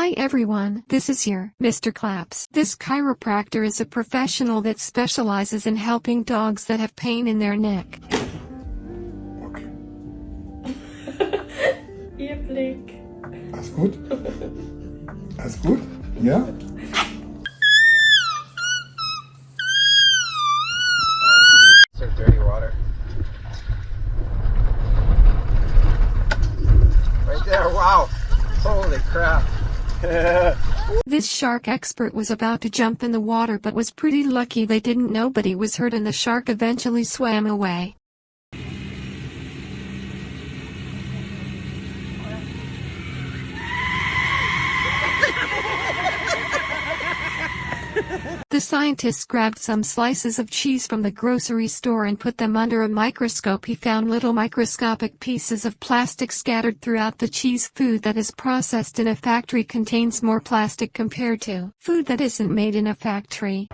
Hi everyone, this is your Mr. Klapts. This chiropractor is a professional that specializes in helping dogs that have pain in their neck. Okay. Ihr Blick. Alles gut? Alles gut? Ja? Serve dirty water. Right there, wow! Holy crap! This shark expert was about to jump in the water but was pretty lucky they didn't. Nobody was hurt and the shark eventually swam away. The scientists grabbed some slices of cheese from the grocery store and put them under a microscope. He found little microscopic pieces of plastic scattered throughout the cheese. Food that is processed in a factory contains more plastic compared to food that isn't made in a factory.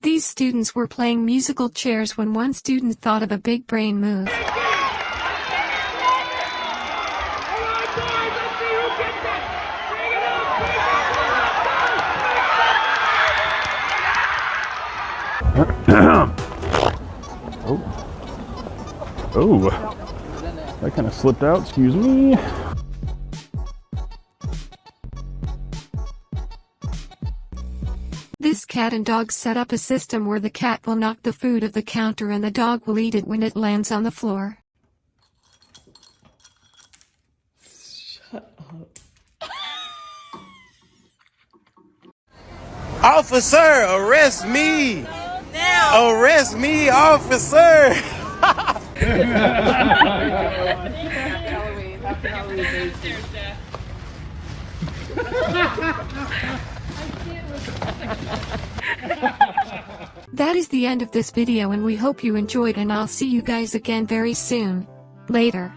These students were playing musical chairs when one student thought of a big brain move. Oh, that kind of slipped out, excuse me. This cat and dog set up a system where the cat will knock the food off the counter and the dog will eat it when it lands on the floor. Shut up. Officer, arrest me! Now! Arrest me, officer! That is the end of this video and we hope you enjoyed, and I'll see you guys again very soon. Later.